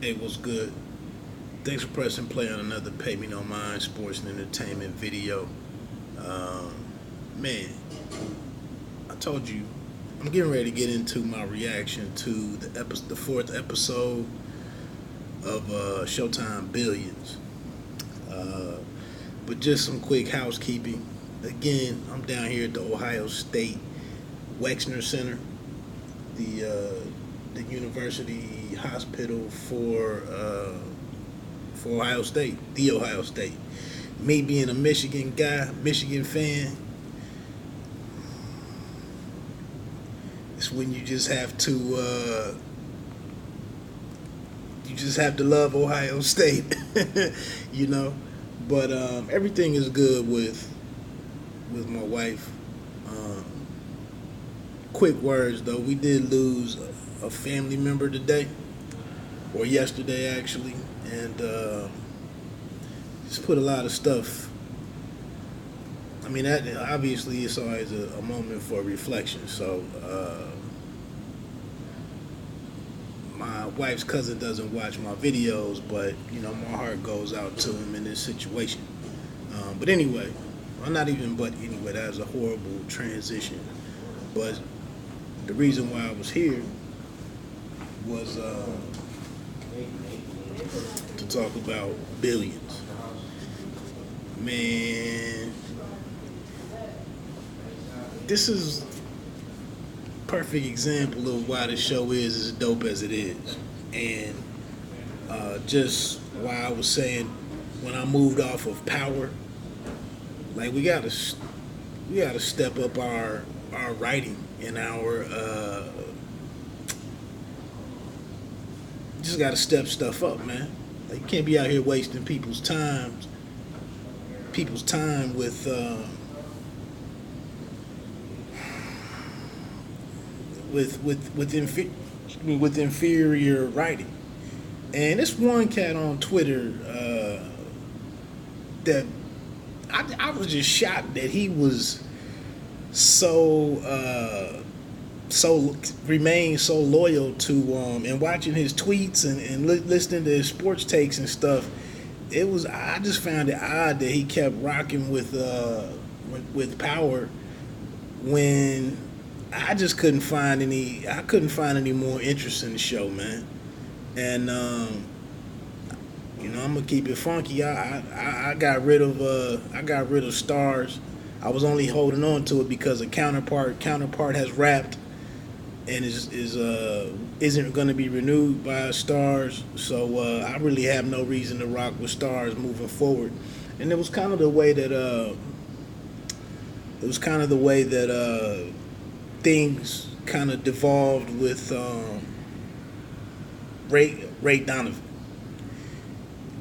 Hey, what's good? Thanks for pressing play on another Pay Me No Mind sports and entertainment video. Um, man, I told you I'm getting ready to get into my reaction to the fourth episode of Showtime Billions. Uh, but just some quick housekeeping. Again, I'm down here at the Ohio State Wexner Center, the university hospital for Ohio State, the Ohio State. Me being a Michigan guy, Michigan fan, it's when you just have to love Ohio State, you know. But everything is good with my wife. Um, Quick words though, we did lose a family member today, or yesterday actually, and just put a lot of stuff. I mean, that obviously it's always a moment for reflection. So, my wife's cousin doesn't watch my videos, but my heart goes out to him in this situation. But anyway, well, not even. But anyway, that was a horrible transition. But the reason why I was here was to talk about billions. Man, this is perfect example of why the show is as dope as it is, and just why I was saying when I moved off of Power, like we gotta step up our writing and our just gotta step stuff up, man. Like, you can't be out here wasting people's time with inferior writing. And this one cat on Twitter that I was just shocked that he was so remained so loyal to and watching his tweets and listening to his sports takes and stuff. I just found it odd that he kept rocking with Power when I just couldn't find any more interest in the show, man. And I'm gonna keep it funky. I got rid of Stars. I was only holding on to it because of Counterpart. Counterpart has wrapped and isn't going to be renewed by Stars. So I really have no reason to rock with Stars moving forward. And it was kind of the way that things kind of devolved with Ray Donovan.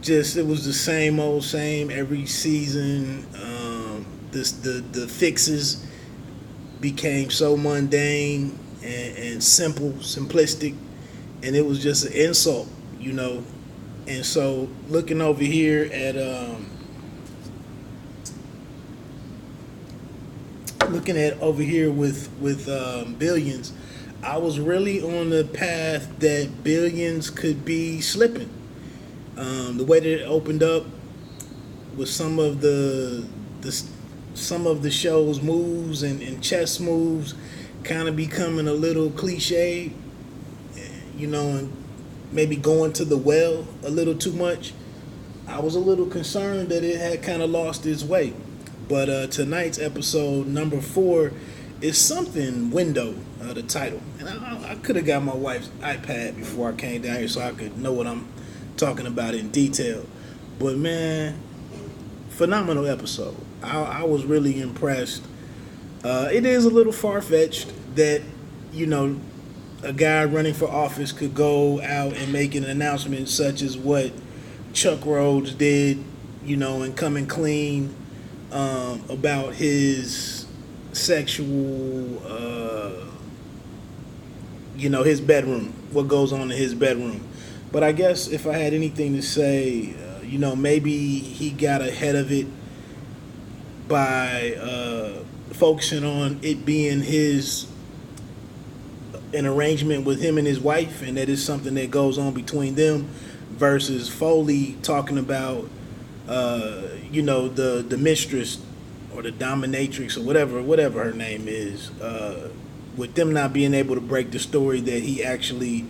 Just it was the same old same every season. The fixes became so mundane and simplistic, and it was just an insult. And so looking over here at with Billions, I was really on the path that Billions could be slipping. The way that it opened up with some of the show's moves and chess moves kind of becoming a little cliche, and maybe going to the well a little too much. I was a little concerned that it had kind of lost its way. But tonight's episode, number 4, is something window, the title. And I could have got my wife's iPad before I came down here so I could know what I'm talking about in detail. But man, phenomenal episode. I was really impressed. It is a little far-fetched that, a guy running for office could go out and make an announcement such as what Chuck Rhodes did, and coming clean about his sexual, his bedroom, what goes on in his bedroom. But I guess if I had anything to say, maybe he got ahead of it by focusing on it being an arrangement with him and his wife, and that is something that goes on between them. versus Foley talking about the mistress or the dominatrix or whatever her name is, with them not being able to break the story that he actually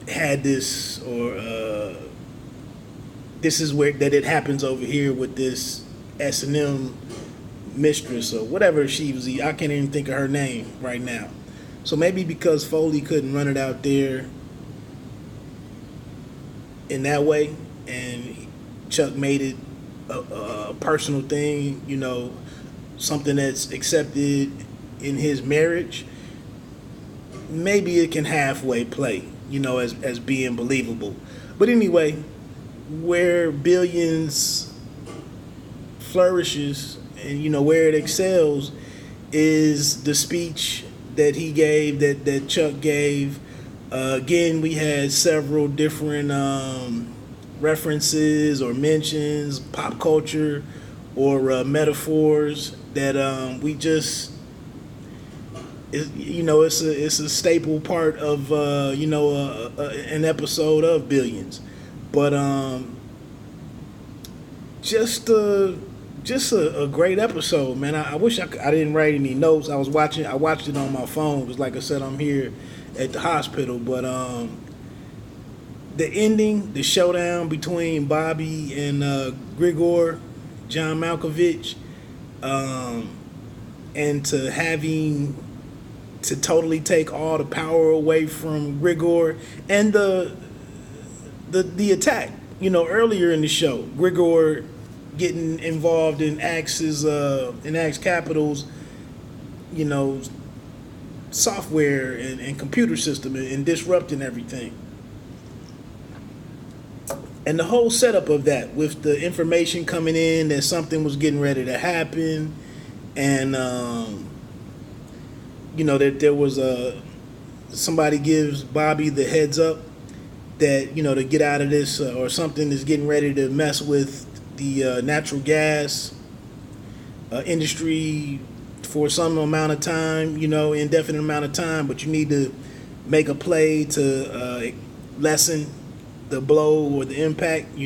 had this, or this is where that it happens over here with this S&M mistress or whatever she was. I can't even think of her name right now. So maybe because Foley couldn't run it out there in that way, and Chuck made it a personal thing, something that's accepted in his marriage, maybe it can halfway play, as being believable. But anyway, where Billions flourishes and where it excels is the speech that he gave, that Chuck gave. Again, we had several different references or mentions, pop culture or metaphors that we just, it's a staple part of an episode of Billions. But just a great episode, man. I wish I didn't write any notes. I watched it on my phone because, like I said, I'm here at the hospital. But the ending, the showdown between Bobby and Grigor, John Malkovich, and to having to totally take all the power away from Grigor, and the attack, earlier in the show, Grigor getting involved in Axe Capital's, software and computer system, and disrupting everything. And the whole setup of that, with the information coming in that something was getting ready to happen, and that there was somebody gives Bobby the heads up that to get out of this, or something is getting ready to mess with the natural gas industry for some amount of time, indefinite amount of time, but you need to make a play to lessen the blow or the impact,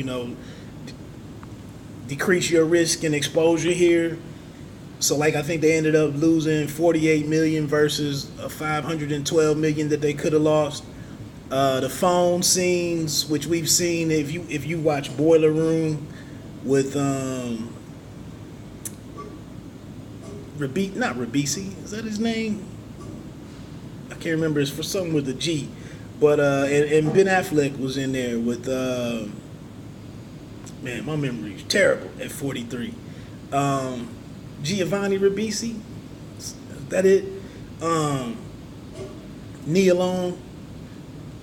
decrease your risk and exposure here. So, I think they ended up losing $48 million versus $512 million that they could have lost. The phone scenes, which we've seen if you watch Boiler Room with not Ribisi, is that his name? I can't remember. It's for something with a G. But and Ben Affleck was in there with man, my memory is terrible at 43. Giovanni Ribisi, is that it? Nia Long,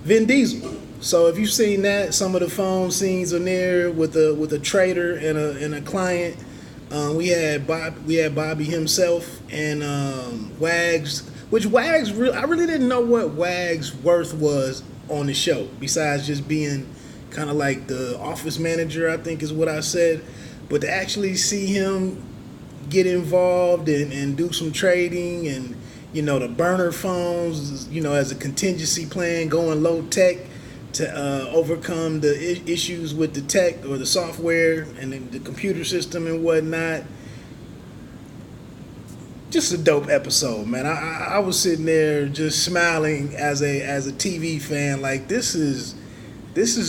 Vin Diesel. So if you've seen that, some of the phone scenes are there with a trader and a client. We had Bobby himself and Wags, which Wags I really didn't know what Wags' worth was on the show, besides just being kind of like the office manager, I think is what I said. But to actually see him get involved and do some trading, and the burner phones, as a contingency plan, going low tech to overcome the issues with the tech or the software and the computer system and whatnot. Just a dope episode, man. I was sitting there just smiling as a TV fan, like this is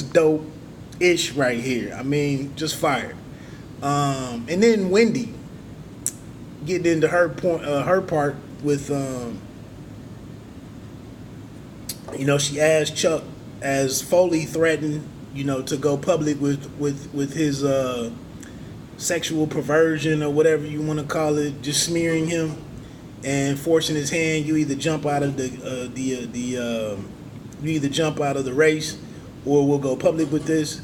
dope-ish right here. I mean, just fire. And then Wendy getting into her part with she asked Chuck, as Foley threatened, to go public with his sexual perversion or whatever you want to call it, just smearing him and forcing his hand. You either jump out of the race, or we'll go public with this.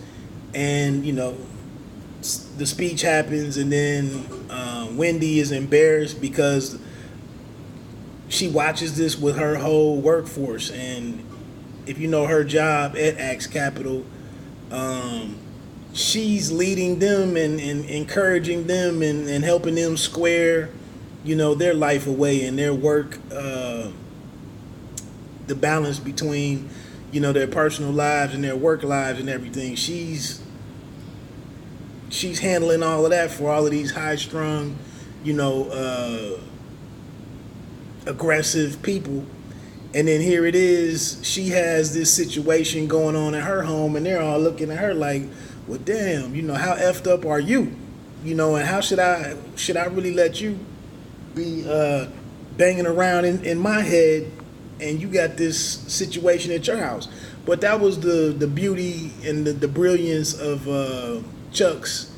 And the speech happens, and then Wendy is embarrassed because she watches this with her whole workforce, and if you know her job at Axe Capital, she's leading them and encouraging them and helping them square, their life away and their work, the balance between, their personal lives and their work lives and everything. She's handling all of that for all of these high strung, aggressive people. And then here it is, she has this situation going on in her home, and they're all looking at her like, well, damn, how effed up are you? And how should I really let you be banging around in my head, and you got this situation at your house? But that was the beauty and the brilliance of Chuck's,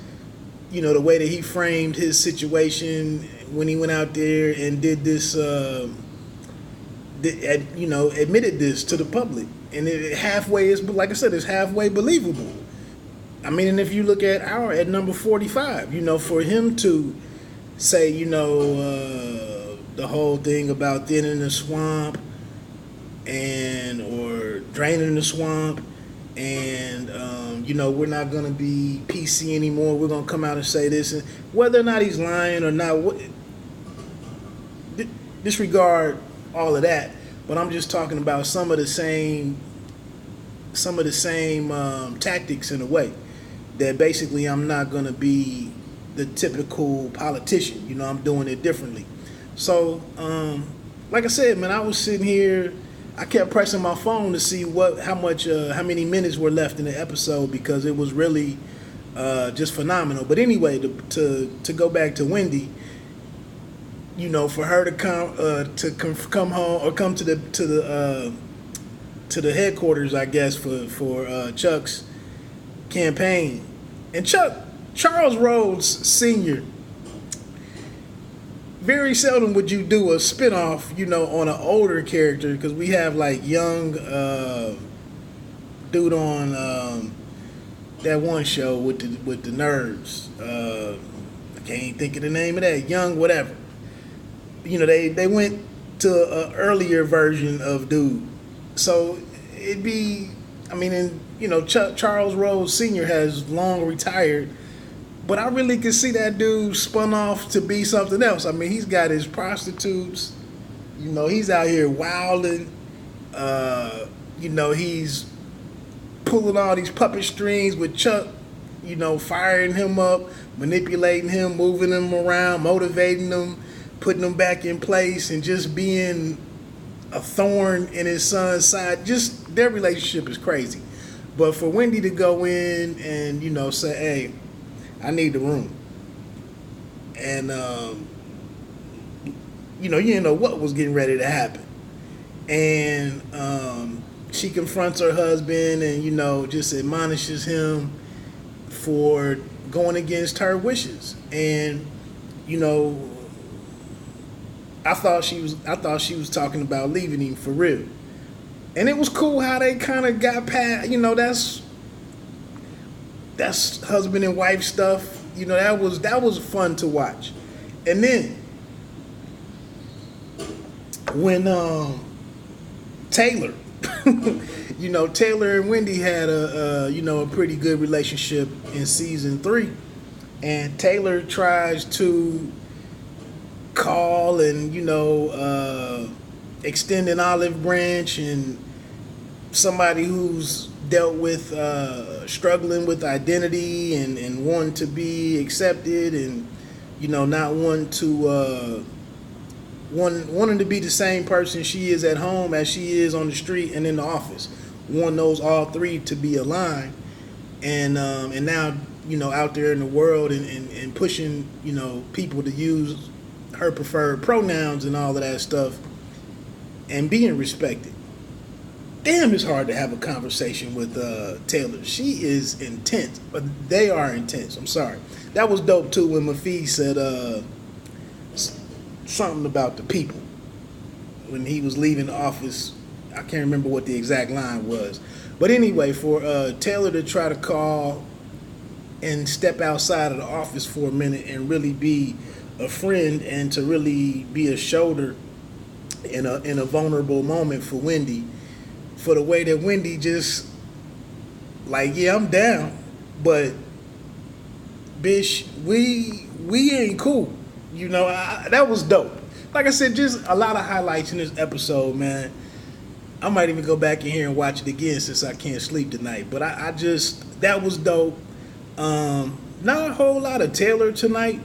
the way that he framed his situation when he went out there and did this, admitted this to the public. And it halfway is, like I said, it's halfway believable. I mean, and if you look at number 45, for him to say, the whole thing about thinning the swamp or draining the swamp, and we're not going to be PC anymore. We're going to come out and say this, and whether or not he's lying or not, disregard all of that. But I'm just talking about some of the same tactics in a way. That basically I'm not going to be the typical politician. I'm doing it differently. So, like I said, man, I was sitting here. I kept pressing my phone to see how many minutes were left in the episode, because it was really just phenomenal. But anyway, to go back to Wendy, for her to come home or come to the headquarters, I guess, for Chuck's campaign. And Charles Rhodes Sr., very seldom would you do a spinoff, on an older character, because we have like young dude on that one show with the nerds. I can't think of the name of that. Young whatever. They went to an earlier version of dude. So it'd be, Charles Rhodes Sr. has long retired, but I really could see that dude spun off to be something else. I mean, he's got his prostitutes, he's out here wilding, he's pulling all these puppet strings with Chuck, firing him up, manipulating him, moving him around, motivating him, putting him back in place, and just being a thorn in his son's side. Just their relationship is crazy. But for Wendy to go in and, say, hey, I need the room. And, you didn't know what was getting ready to happen. And she confronts her husband and, just admonishes him for going against her wishes. And, I thought she was talking about leaving him for real. And it was cool how they kind of got past, that's husband and wife stuff. That was fun to watch. And then when Taylor, Taylor and Wendy had a pretty good relationship in season 3, and Taylor tries to call and extend an olive branch, and somebody who's dealt with struggling with identity and wanting to be accepted, and not wanting to be the same person she is at home as she is on the street and in the office. Want those all three to be aligned, and now out there in the world and pushing people to use her preferred pronouns and all of that stuff, and being respected. Damn, it's hard to have a conversation with Taylor. She is intense, but they are intense. I'm sorry. That was dope too when Mafi said something about the people when he was leaving the office. I can't remember what the exact line was, but anyway, for Taylor to try to call and step outside of the office for a minute and really be a friend, and to really be a shoulder in a vulnerable moment for Wendy, for the way that Wendy just like, yeah, I'm down, but bitch, we ain't cool. That was dope. Like I said, just a lot of highlights in this episode, man. I might even go back in here and watch it again since I can't sleep tonight. But I just that was dope. Not a whole lot of Taylor tonight.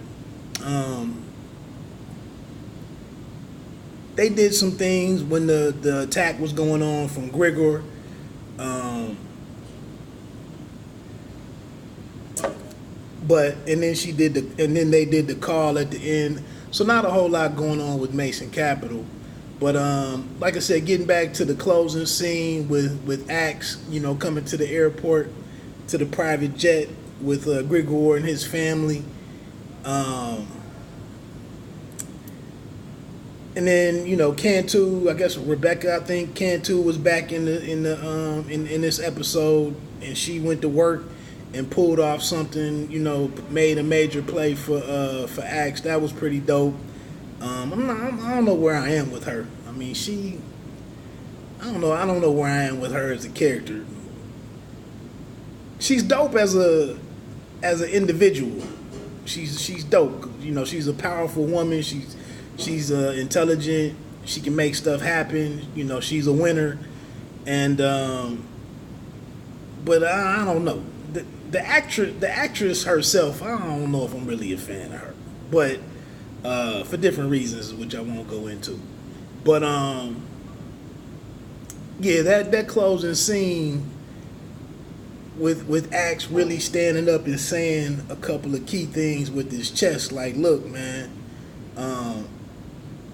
They did some things when the attack was going on from Grigor. But and then they did the call at the end. So not a whole lot going on with Mason Capital. But like I said, getting back to the closing scene with Axe, coming to the airport, to the private jet with Grigor and his family. And then Cantu, I guess Rebecca, I think Cantu was back in this episode, and she went to work and pulled off something, made a major play for Axe. That was pretty dope. I don't know where I am with her. I mean, I don't know where I am with her as a character. She's dope as an individual. She's dope. She's a powerful woman. She's intelligent. She can make stuff happen. She's a winner. And but I don't know. The actress herself, I don't know if I'm really a fan of her. But for different reasons, which I won't go into. But yeah, that closing scene with Axe really standing up and saying a couple of key things with his chest, like, look, man,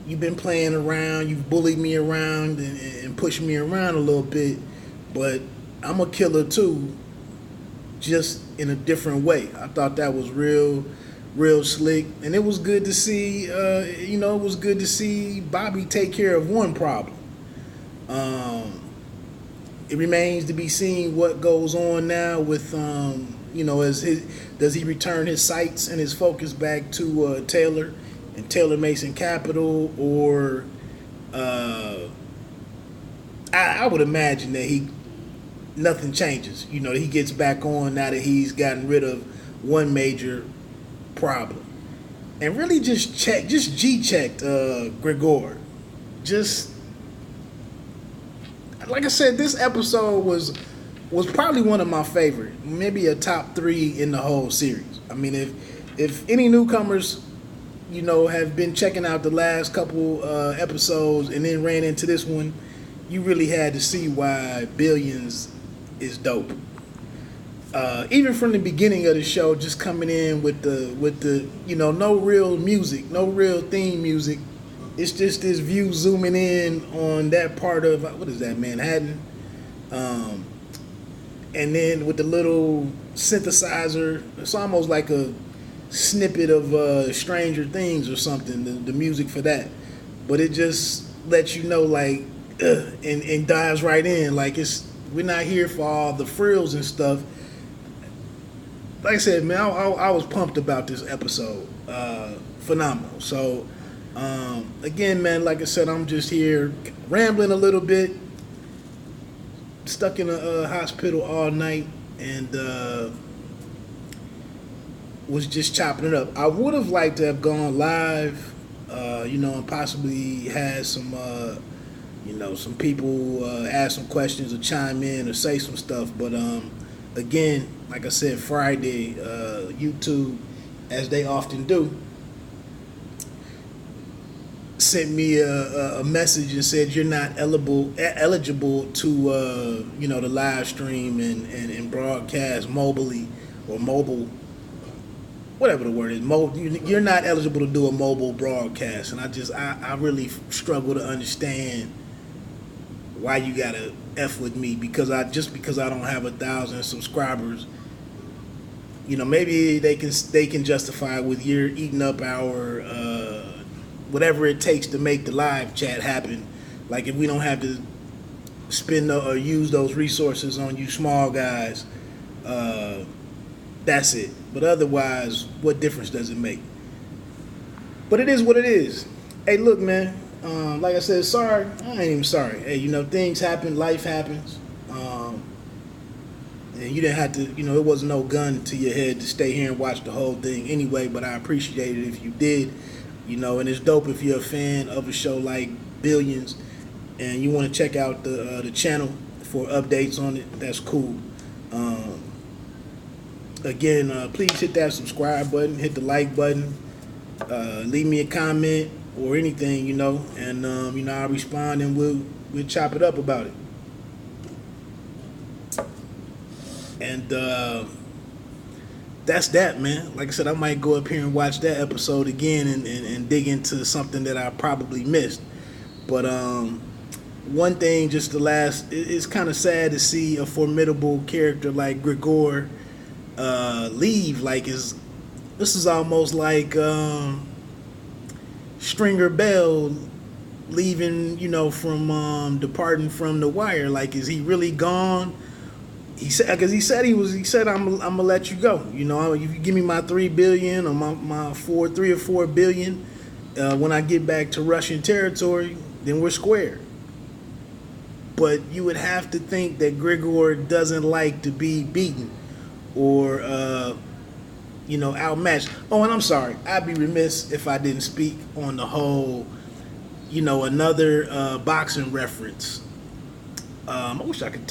you've been playing around, you've bullied me around and pushed me around a little bit, but I'm a killer too, just in a different way. I thought that was real slick, and it was good to see. It was good to see Bobby take care of one problem. It remains to be seen what goes on now with, does he return his sights and his focus back to Taylor and Taylor Mason Capital, or I would imagine that nothing changes. He gets back on now that he's gotten rid of one major problem, and really just G-checked Grigor. Just like I said, this episode was probably one of my favorite, maybe a top 3 in the whole series. I mean, if any newcomers, have been checking out the last couple episodes and then ran into this one, you really had to see why Billions is dope. Even from the beginning of the show, just coming in with the no real music, no real theme music. It's just this view zooming in on that part of, what is that, Manhattan? And then with the little synthesizer, it's almost like a snippet of Stranger Things or something, the music for that. But it just lets you know, like, and dives right in. Like, we're not here for all the frills and stuff. Like I said, man, I was pumped about this episode. Phenomenal. So, again, man, like I said, I'm just here rambling a little bit. Stuck in a hospital all night, and was just chopping it up. I would have liked to have gone live, and possibly had some, some people ask some questions or chime in or say some stuff. But again, like I said, Friday, YouTube, as they often do, sent me a message and said you're not eligible to the live stream and broadcast mobilely or mobile, whatever the word is. You're not eligible to do a mobile broadcast, and I really struggle to understand why you gotta F with me because I don't have 1,000 subscribers. Maybe they can justify with you're eating up our whatever it takes to make the live chat happen. Like, if we don't have to spend or use those resources on you small guys, that's it. But otherwise, what difference does it make? But it is what it is. Hey, look, man. Like I said, sorry. I ain't even sorry. Hey, things happen. Life happens. And you didn't have to, it wasn't no gun to your head to stay here and watch the whole thing anyway, but I appreciate it if you did. And it's dope if you're a fan of a show like Billions. and you want to check out the channel for updates on it, that's cool. Again, please hit that subscribe button, hit the like button, leave me a comment or anything, and I'll respond and we'll chop it up about it. And that's that, man. Like I said, I might go up here and watch that episode again and dig into something that I probably missed. But one thing, just the last, it's kind of sad to see a formidable character like Grigor leave. Like, this is almost like Stringer Bell leaving, from departing from The Wire. Like, is he really gone? He said, because he said I'm gonna let you go. If you give me my $3 billion or my 3 or 4 billion, when I get back to Russian territory, then we're square. But you would have to think that Grigor doesn't like to be beaten or outmatched. Oh, and I'm sorry, I'd be remiss if I didn't speak on the whole, another boxing reference. I wish I could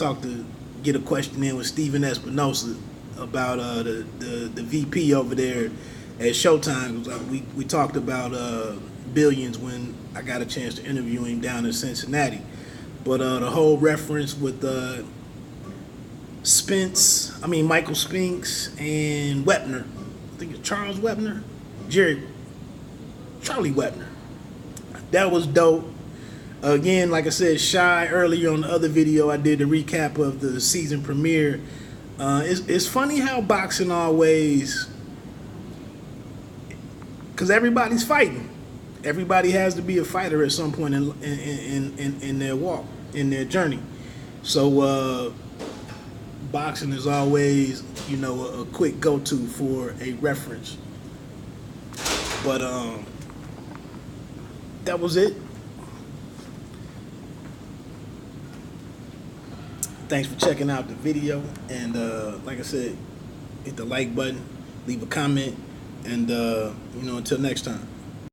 get a question in with Steven Espinosa about the VP over there at Showtime. We talked about billions when I got a chance to interview him down in Cincinnati. But the whole reference with Michael Spinks and Wepner, I think it's Charles Wepner, Charlie Wepner. That was dope. Again, like I said, Shy earlier on the other video, I did a recap of the season premiere. It's funny how boxing always, because everybody's fighting. Everybody has to be a fighter at some point in their walk, in their journey. So boxing is always, a quick go-to for a reference. But that was it. Thanks for checking out the video, and like I said, hit the like button, leave a comment, and until next time.